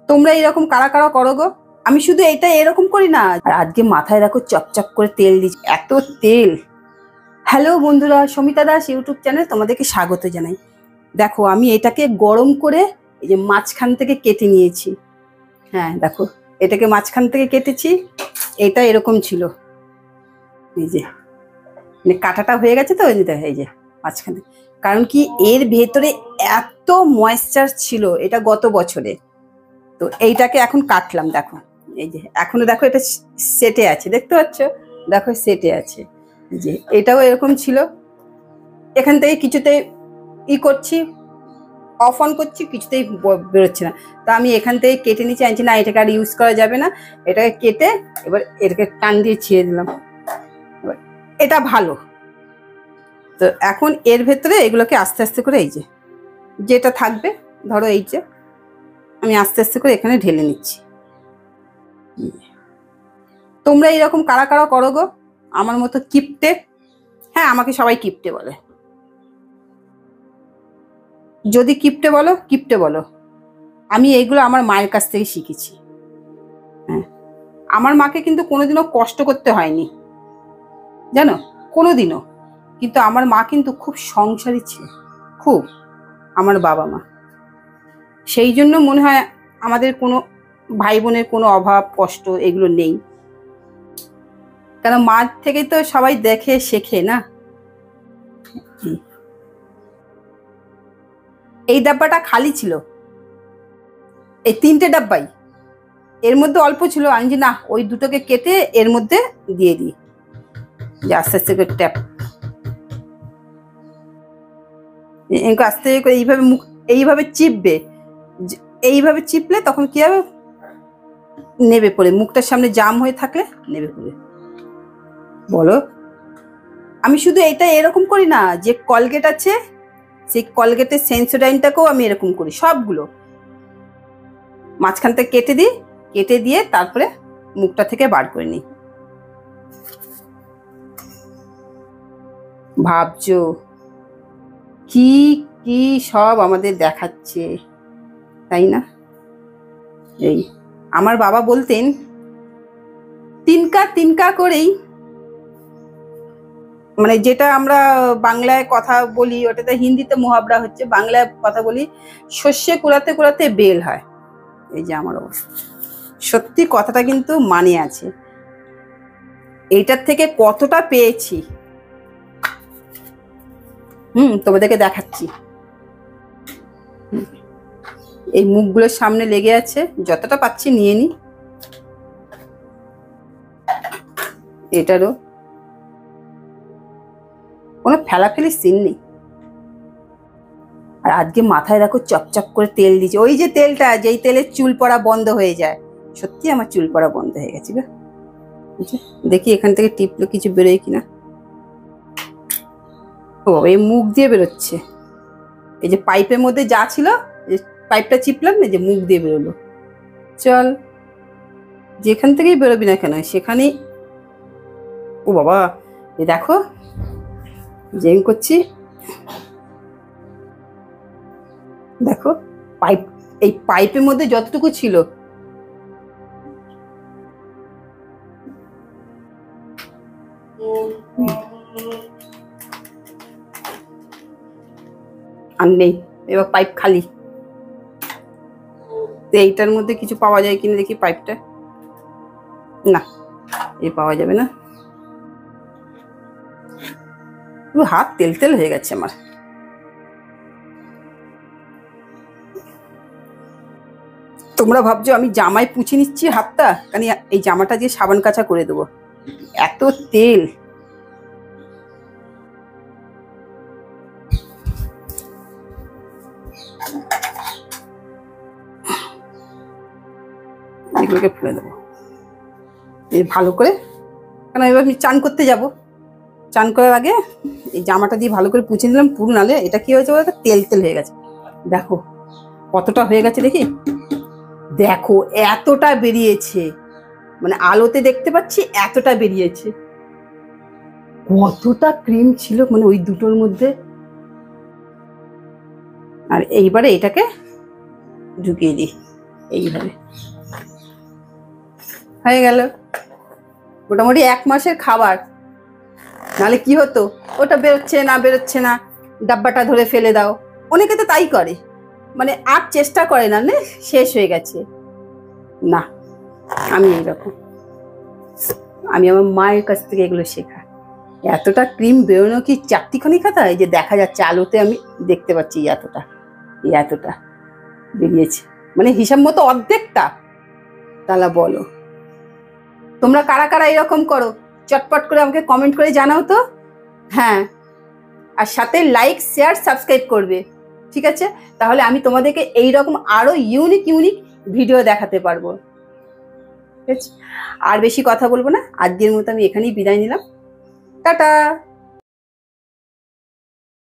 তোমরা এরকম কারা কারা করো গো? আমি শুধু এটা এরকম করি না, আর আজকে মাথায় দেখো চপচপ করে তেল দিচ্ছি, এত তেল। হ্যালো বন্ধুরা, সমিতা দাস ইউটিউব চ্যানেল তোমাদেরকে স্বাগত জানাই। দেখো আমি এটাকে গরম করে এই যে মাঝখান থেকে কেটে নিয়েছি। হ্যাঁ দেখো, এটাকে মাঝখান থেকে কেটেছি। এটা এরকম ছিল, এই যে মানে কাটাটা হয়ে গেছে তো, এই যে মাঝখানে। কারণ কি এর ভেতরে এত ময়েশ্চার ছিল, এটা গত বছরে। তো এইটাকে এখন কাটলাম, দেখো এই যে এখনো দেখো এটা সেটে আছে, দেখতে পাচ্ছ? দেখো সেটে আছে। যে এটাও এরকম ছিল, এখান থেকে কিছুতে করছি, অফ অন করছি, কিছুতেই বেরোচ্ছে না। তো আমি এখান থেকে কেটে নিচে আনছি, না এটাকে আর ইউজ করা যাবে না। এটাকে কেটে এবার এটাকে টান দিয়ে ছিঁড়ে দিলাম। এবার এটা ভালো। তো এখন এর ভেতরে এগুলোকে আস্তে আস্তে করে এই যে যেটা থাকবে, ধরো এই যে আমি আস্তে আস্তে করে এখানে ঢেলে নিচ্ছি। তোমরা এরকম কারা কারা করো গো আমার মতো কিপটে? হ্যাঁ, আমাকে সবাই কিপটে বলে। যদি কিপটে বলো, কিপটে বলো। আমি এইগুলো আমার মায়ের কাছ থেকে শিখেছি। হ্যাঁ, আমার মাকে কিন্তু কোনোদিনও কষ্ট করতে হয়নি, জানো, কোনোদিনও। কিন্তু আমার মা কিন্তু খুব সংসারী ছিল, খুব। আমার বাবা মা, সেই জন্য মনে হয় আমাদের কোনো ভাই বোনের কোনো অভাব কষ্ট এগুলো নেই। কেন, মার থেকেই তো সবাই দেখে শেখে না। এই ডাব্বাটা খালি ছিল, এই 3টে ডাব্বাই, এর মধ্যে অল্প ছিল। আমি যে না, ওই দুটোকে কেটে এর মধ্যে দিয়ে দিই, যে আস্তে আস্তে করে ট্যাপ আস্তে করে এইভাবে মুখ এইভাবে চিপবে, এইভাবে চিপলে তখন কি হবে, নেবে পড়ে, মুখটার সামনে জাম হয়ে থাকলে নেবে পড়ে। বলো, আমি শুধু এটা এরকম করি না, যে কলগেট আছে সেই কলগেটের সেন্সোডাইনটাকেও আমি এরকম করি, সবগুলো মাঝখান থেকে কেটে দিই, কেটে দিয়ে তারপরে মুখটা থেকে বার করে নিই। ভাবছো কি কি সব আমাদের দেখাচ্ছে, তাই না? এই আমার বাবা বলতেন, তিনকা তিনকা করেই, মানে যেটা আমরা বাংলায় কথা বলি ওটাতে হিন্দিতে মুহাবরা হচ্ছে, বাংলায় কথা বলি শস্যে কুড়াতে কুড়াতে বেল হয়। এই যে আমার অবস্থা, সত্যি কথাটা কিন্তু মানে আছে। এইটার থেকে কতটা পেয়েছি, তোমাদেরকে দেখাচ্ছি। এই মুখগুলোর সামনে লেগে আছে, যতটা পাচ্ছি নিয়ে নি। এটারও কোনো ফেলাফেলির সিন নেই। আর আজকে মাথায় দেখো চপচপ করে তেল দিচ্ছে, ওই যে তেলটা, যেই তেলের চুল পড়া বন্ধ হয়ে যায়। সত্যি আমার চুল পড়া বন্ধ হয়ে গেছে গো। দেখি এখান থেকে টিপলে কিছু বেরোয় কিনা। ও, এই মুখ দিয়ে বেরোচ্ছে। এই যে পাইপের মধ্যে যা ছিল, পাইপটা চিপলাম না, যে মুখ দিয়ে বেরোলো। চল, যেখান থেকেই বেরোবি না কেন সেখানেই। ও বাবা, এই দেখো যে করছি, দেখো পাইপ, এই পাইপের মধ্যে যতটুকু ছিল আর নেই, এবার পাইপ খালি। তো এইটার মধ্যে কিছু পাওয়া যায় কিনা দেখি, পাইপটা না, এই পাওয়া যাবে না। পুরো হাত তেল তেল হয়ে গেছে আমার। তোমরা ভাবছো আমি জামায় পুছে নিচ্ছি হাতটা, কারণ এই জামাটা দিয়ে সাবান কাচা করে দেবো, এত তেল। এগুলোকে ফেলে দেবো এই ভালো করে, কারণ এবার আমি চান করতে যাব। চান করার আগে এই জামাটা দিয়ে ভালো করে পুছে নিলাম, পুরো নালে এটা কি হয়েছে বলতো, তেল তেল হয়ে গেছে। দেখো কতটা হয়ে গেছে, দেখি দেখো এতটা বেরিয়েছে, মানে আলোতে দেখতে পাচ্ছি এতটা বেরিয়েছে। কতটা ক্রিম ছিল মানে ওই দুটোর মধ্যে। আর এইবারে এটাকে ঢুকিয়ে দিই। এইভাবে হয়ে গেল মোটামুটি 1 মাসের খাবার। নাহলে কি হতো, ওটা বেরোচ্ছে না, ডাব্বাটা ধরে ফেলে দাও। অনেকে তো তাই করে, মানে আর চেষ্টা করে না, শেষ হয়ে গেছে। না, আমি এইরকম, আমি আমার মায়ের কাছ থেকে এগুলো শেখা। এতটা ক্রিম বেরোনো কি 4টিখানি খাতা? এই যে দেখা যাচ্ছে আলোতে, আমি দেখতে পাচ্ছি এতটা বেরিয়েছে, মানে হিসাব মতো অর্ধেকটা। তাহলে বলো তোমরা কারা কারা এরকম করো, চটপট করে আমাকে কমেন্ট করে জানাও তো। হ্যাঁ, আর সাথে লাইক, শেয়ার, সাবস্ক্রাইব করবে, ঠিক আছে? তাহলে আমি তোমাদেরকে এইরকম আরো ইউনিক ভিডিও দেখাতে পারবো। ঠিক আছে, আর বেশি কথা বলবো না, আজকের মতো আমি এখানেই বিদায় নিলাম। টাটা।